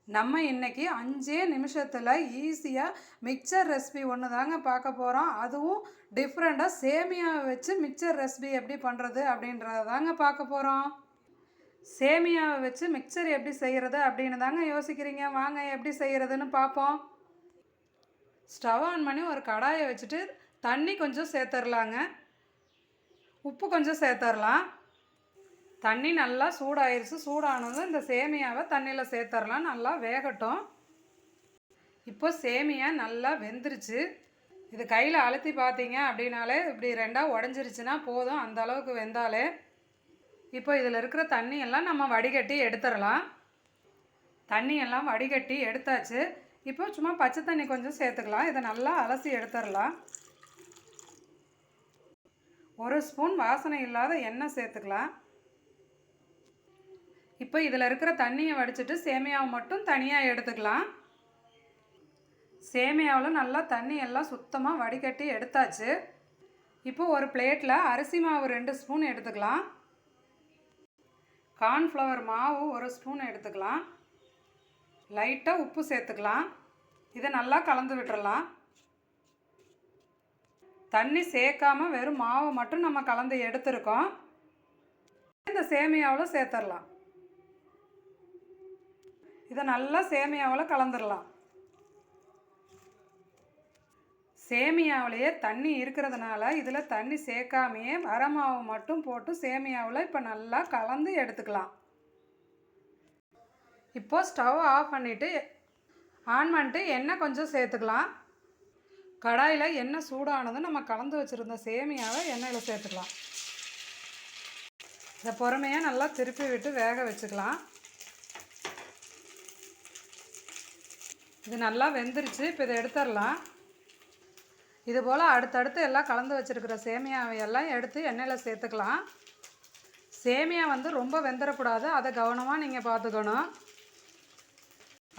நம்ம இன்றைக்கி 5 நிமிஷத்தில் ஈஸியாக மிக்சர் ரெசிபி ஒன்று தாங்க பார்க்க போகிறோம். அதுவும் டிஃப்ரெண்ட்டாக சேமியாவை வச்சு மிக்சர் ரெசிபி எப்படி பண்ணுறது அப்படின்றத தாங்க பார்க்க போகிறோம். சேமியாவை வச்சு மிக்சர் எப்படி செய்கிறது அப்படின்னு தாங்க யோசிக்கிறீங்க. வாங்க எப்படி செய்கிறதுன்னு பார்ப்போம். ஸ்டவ் ஆன் பண்ணி ஒரு கடாயை வச்சுட்டு தண்ணி கொஞ்சம் சேர்த்துடலாங்க. உப்பு கொஞ்சம் சேர்த்துடலாம். தண்ணி நல்லா சூடாயிருச்சு. சூடானதும் இந்த சேமியாவை தண்ணியில் சேர்த்துடலாம். நல்லா வேகட்டும். இப்போ சேமியா நல்லா வெந்துருச்சு. இது கையில் அழுத்தி பார்த்தீங்க அப்படின்னாலே இப்படி ரெண்டாக உடஞ்சிருச்சுன்னா போதும், அந்த அளவுக்கு வெந்தாலே. இப்போ இதில் இருக்கிற தண்ணியெல்லாம் நம்ம வடிகட்டி எடுத்துடலாம். தண்ணியெல்லாம் வடிகட்டி எடுத்தாச்சு. இப்போ சும்மா பச்சை தண்ணி கொஞ்சம் சேர்த்துக்கலாம். இதை நல்லா அலசி எடுத்துடலாம். 1 ஸ்பூன் வாசனை இல்லாத எண்ணெய் சேர்த்துக்கலாம். இப்போ இதில் இருக்கிற தண்ணியை வடிச்சிட்டு சேமியாவை மட்டும் தனியாக எடுத்துக்கலாம். சேமியாவில் நல்லா தண்ணி எல்லாம் சுத்தமாக வடிகட்டி எடுத்தாச்சு. இப்போ ஒரு பிளேட்டில் அரிசி மாவு 2 ஸ்பூன் எடுத்துக்கலாம். கார்ன்ஃப்ளவர் மாவு 1 ஸ்பூன் எடுத்துக்கலாம். லைட்டாக உப்பு சேர்த்துக்கலாம். இதை நல்லா கலந்து விட்டுறலாம். தண்ணி சேர்க்காம வெறும் மாவை மட்டும் நம்ம கலந்து எடுத்துருக்கோம். இந்த சேமியாவில் சேர்த்துடலாம். இதை நல்லா சேமியாவில் கலந்துடலாம். சேமியாவிலேயே தண்ணி இருக்கிறதுனால இதில் தண்ணி சேர்க்காமையே வரமாவை மட்டும் போட்டு சேமியாவில் இப்போ நல்லா கலந்து எடுத்துக்கலாம். இப்போது ஸ்டவ் ஆன் பண்ணிவிட்டு எண்ணெய் கொஞ்சம் சேர்த்துக்கலாம். கடாயில் எண்ணெய் சூடானதும் நம்ம கலந்து வச்சுருந்த சேமியாவை எண்ணெயில் சேர்த்துக்கலாம். இதை பொறுமையாக நல்லா திருப்பி விட்டு வேக வச்சுக்கலாம். இது நல்லா வெந்துருச்சு. இப்போ இதை எடுத்துடலாம். இதுபோல் அடுத்தடுத்து எல்லாம் கலந்து வச்சுருக்கிற சேமியாவை எல்லாம் எடுத்து எண்ணெயில் சேர்த்துக்கலாம். சேமியா ரொம்ப வெந்துடக்கூடாது, அதை கவனமாக நீங்கள் பார்த்துக்கணும்.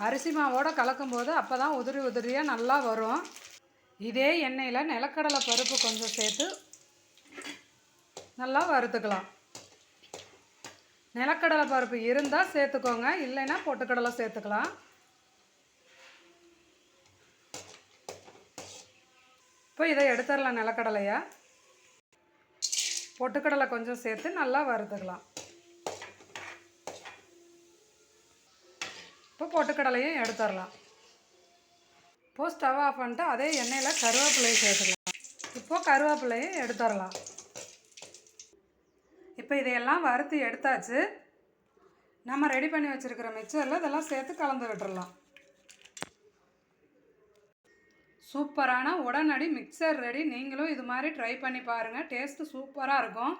அரிசி மாவோடு கலக்கும்போது அப்போ தான் உதிரி உதிரியாக நல்லா வரும். இதே எண்ணெயில் நிலக்கடலை பருப்பு கொஞ்சம் சேர்த்து நல்லா வறுத்துக்கலாம். நிலக்கடலை பருப்பு இருந்தால் சேர்த்துக்கோங்க, இல்லைன்னா பொட்டுக்கடலை சேர்த்துக்கலாம். இப்போ இதை எடுத்துடலாம். நிலக்கடலையை பொட்டுக்கடலை கொஞ்சம் சேர்த்து நல்லா வறுத்துக்கலாம். இப்போ பொட்டுக்கடலையும் எடுத்துடலாம். இப்போது ஸ்டவ் ஆஃப் பண்ணிட்டு அதே எண்ணெயில் கருவேப்பிலையை சேர்த்துக்கலாம். இப்போது கருவேப்பிலையும் எடுத்துடலாம். இப்போ இதையெல்லாம் வறுத்து எடுத்தாச்சு. நம்ம ரெடி பண்ணி வச்சுருக்கிற மிக்சரில் இதெல்லாம் சேர்த்து கலந்து விட்டுடலாம். சூப்பரான உடனடி மிக்சர் ரெடி. நீங்களும் இது மாதிரி ட்ரை பண்ணி பாருங்கள். டேஸ்ட்டு சூப்பராக இருக்கும்.